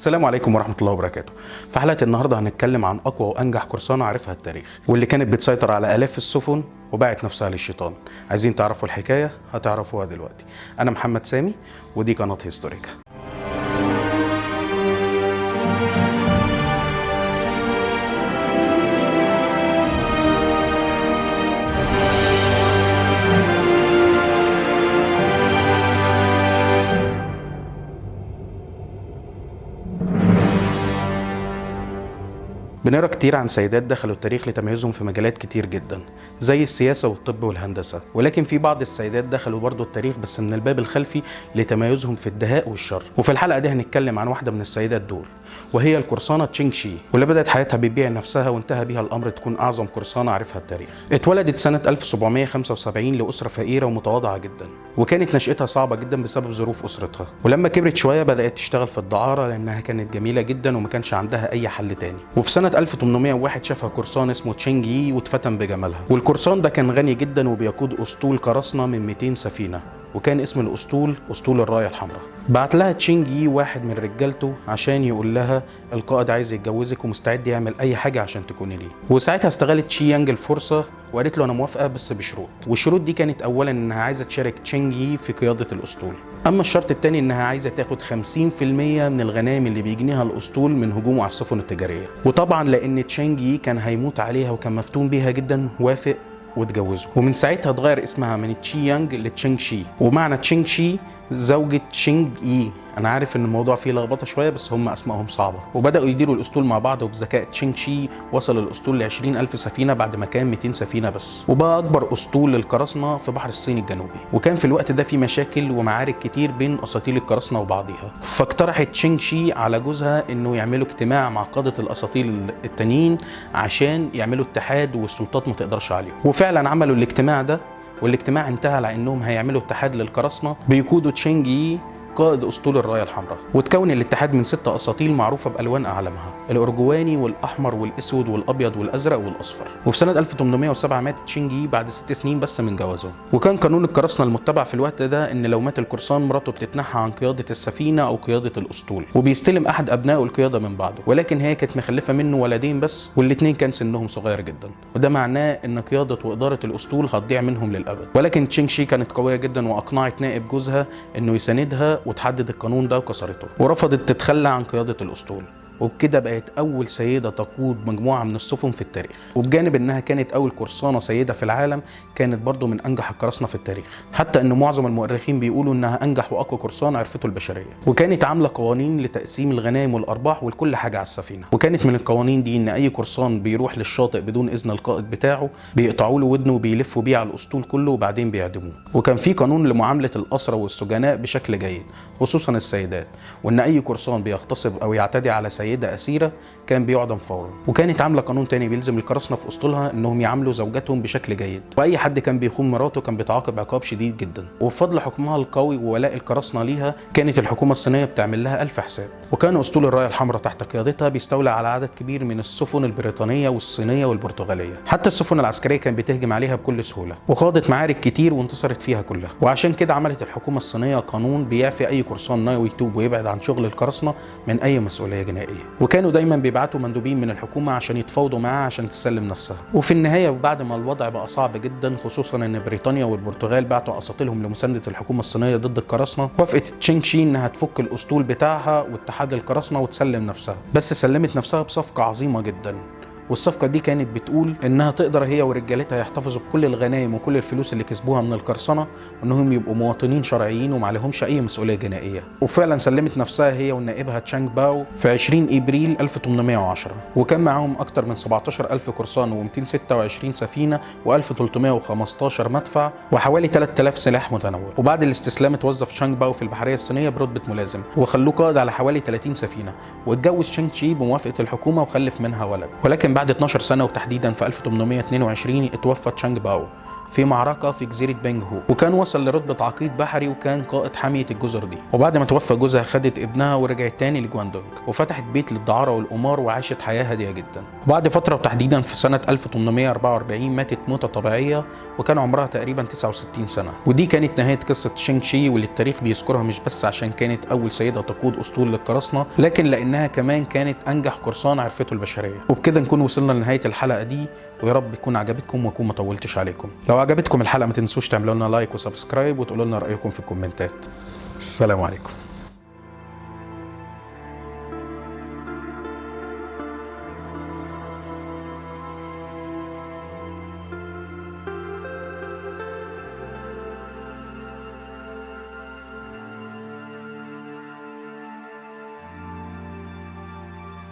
السلام عليكم ورحمة الله وبركاته. في حلقة النهاردة هنتكلم عن أقوى وأنجح قرصانة عرفها التاريخ، واللي كانت بتسيطر على آلاف السفن وباعت نفسها للشيطان. عايزين تعرفوا الحكاية؟ هتعرفوها دلوقتي. أنا محمد سامي ودي قناة هيستوريكا. بنقرا كتير عن سيدات دخلوا التاريخ لتميزهم في مجالات كتير جدا زي السياسة والطب والهندسة، ولكن في بعض السيدات دخلوا برضو التاريخ بس من الباب الخلفي لتميزهم في الدهاء والشر. وفي الحلقة دي هنتكلم عن واحدة من السيدات دول، وهي القرصانة تشينغ شي، واللي بدأت حياتها بتبيع نفسها وانتهى بيها الأمر تكون أعظم قرصانة عرفها التاريخ. اتولدت سنة 1775 لأسرة فقيرة ومتواضعة جدا، وكانت نشأتها صعبة جدا بسبب ظروف أسرتها. ولما كبرت شوية بدأت تشتغل في الدعارة لأنها كانت جميلة جدا وما كانش عندها أي حل تاني. وفي سنة 1801 شافها قرصان اسمه تشينغ يي واتفتن بجمالها، والقرصان ده كان غني جدا وبيقود أسطول قراصنة من 200 سفينة، وكان اسم الأسطول أسطول الراية الحمراء. بعت لها تشينغ يي واحد من رجالته عشان يقول لها القائد عايز يتجوزك ومستعد يعمل أي حاجة عشان تكوني ليه. وساعتها استغلت شي يانج الفرصة وقالت له أنا موافقة بس بشروط، والشروط دي كانت أولا إنها عايزة تشارك تشينغ يي في قيادة الأسطول. أما الشرط الثاني إنها عايزة تاخد 50% من الغنائم اللي بيجنيها الأسطول من هجومه على السفن التجارية. وطبعا لأن تشينغ يي كان هيموت عليها وكان مفتون بيها جدا وافق واتجوزوا. ومن ساعتها اتغير اسمها من تشي يانج لتشينغ شي، ومعنى تشينغ شي زوجة تشينغ يي. انا عارف ان الموضوع فيه لخبطه شويه بس هم اسمائهم صعبه. وبداوا يديروا الاسطول مع بعض، وبذكاء تشينغ شي وصل الاسطول ل 20,000 سفينه بعد ما كان 200 سفينه بس، وبقى اكبر اسطول للقراصنه في بحر الصين الجنوبي. وكان في الوقت ده في مشاكل ومعارك كتير بين اساطيل القراصنه وبعضها، فاقترحت تشينغ شي على جوزها انه يعملوا اجتماع مع قاده الاساطيل التانيين عشان يعملوا اتحاد والسلطات ما تقدرش عليهم. وفعلا عملوا الاجتماع ده، والاجتماع انتهى على انهم هيعملوا اتحاد للقراصنه بيقودوا تشينغ يي قائد اسطول الرايه الحمراء. وتكون الاتحاد من 6 اساطيل معروفه بالوان اعلامها الارجواني والاحمر والاسود والابيض والازرق والاصفر. وفي سنه 1807 مات تشينغ يي بعد 6 سنين بس من جوازه. وكان قانون القراصنه المتبع في الوقت ده ان لو مات القرصان مراته بتتنحى عن قياده السفينه او قياده الاسطول، وبيستلم احد ابنائه القياده من بعده. ولكن هي كانت مخلفه منه ولدين بس، والاثنين كان سنهم صغير جدا، وده معناه ان قياده واداره الاسطول هتضيع منهم للابد. ولكن تشينغ شي كانت قويه جدا واقنعت نائب جوزها انه يساندها وتحدد القانون ده وكسرته، ورفضت تتخلى عن قيادة الأسطول. وبكده بقت أول سيدة تقود مجموعة من السفن في التاريخ. وبجانب إنها كانت أول قرصانة سيدة في العالم، كانت برضو من أنجح القراصنة في التاريخ، حتى إن معظم المؤرخين بيقولوا إنها أنجح وأقوى قرصان عرفته البشرية. وكانت عاملة قوانين لتقسيم الغنائم والأرباح ولكل حاجة على السفينة. وكانت من القوانين دي إن أي قرصان بيروح للشاطئ بدون إذن القائد بتاعه بيقطعوا له ودنه وبيلفوا بيه على الأسطول كله وبعدين بيعدموه. وكان في قانون لمعاملة الأسرى والسجناء بشكل جيد خصوصا السيدات، وإن أي قرصان بيغتصب أو يعتدي على سيدة أسيرة كان بيعدم فورا. وكانت عامله قانون تاني بيلزم القراصنه في اسطولها انهم يعاملوا زوجاتهم بشكل جيد، واي حد كان بيخون مراته كان بيتعاقب عقاب شديد جدا. وبفضل حكمها القوي وولاء القراصنه ليها كانت الحكومه الصينيه بتعمل لها 1000 حساب. وكان اسطول الرايه الحمراء تحت قيادتها بيستولى على عدد كبير من السفن البريطانيه والصينيه والبرتغاليه، حتى السفن العسكريه كانت بتهجم عليها بكل سهوله، وخاضت معارك كتير وانتصرت فيها كلها. وعشان كده عملت الحكومه الصينيه قانون بيعفي اي قرصان ناوي يتوب ويبعد عن شغل القراصنه من اي مسؤوليه جنائيه. وكانوا دايما بيبعتوا مندوبين من الحكومه عشان يتفاوضوا معاها عشان تسلم نفسها. وفي النهايه بعد ما الوضع بقى صعب جدا، خصوصا ان بريطانيا والبرتغال بعتوا اساطيلهم لمسانده الحكومه الصينيه ضد القراصنه، وافقت تشينغ شي انها تفك الاسطول بتاعها واتحاد القراصنه وتسلم نفسها. بس سلمت نفسها بصفقه عظيمه جدا، والصفقة دي كانت بتقول إنها تقدر هي ورجالتها يحتفظوا بكل الغنائم وكل الفلوس اللي كسبوها من القرصنة، وإنهم يبقوا مواطنين شرعيين وما عليهمش أي مسؤولية جنائية. وفعلا سلمت نفسها هي ونائبها تشانغ باو في 20 إبريل 1810، وكان معاهم أكتر من 17,000 قرصان و226 سفينة و1315 مدفع وحوالي 3000 سلاح متنوع. وبعد الاستسلام اتوظف تشانغ باو في البحرية الصينية برتبة ملازم، وخلوه قائد على حوالي 30 سفينة. واتجوز تشينغ شي بموافقة الحكومة وخلف منها ولد. ولكن بعد 12 سنة وتحديدا في 1822 اتوفى تشانغ باو في معركة في جزيرة بنج هو، وكان وصل لرتبة عقيد بحري وكان قائد حامية الجزر دي. وبعد ما توفى جوزها خدت ابنها ورجعت تاني لجواندونج وفتحت بيت للدعارة والقمار وعاشت حياة هادية جدا. وبعد فترة وتحديدا في سنة 1844 ماتت موتة طبيعية وكان عمرها تقريبا 69 سنة. ودي كانت نهاية قصة شينغ شي، واللي التاريخ بيذكرها مش بس عشان كانت أول سيدة تقود أسطول للقراصنة، لكن لأنها كمان كانت أنجح قرصان عرفته البشرية. وبكده نكون وصلنا لنهاية الحلقة دي، ويا رب تكون عجبتكم واكون ما طولتش عليكم. لو عجبتكم الحلقة ما تنسوش تعملوا لنا لايك وسبسكرايب وتقولوا لنا رأيكم في الكومنتات. السلام عليكم.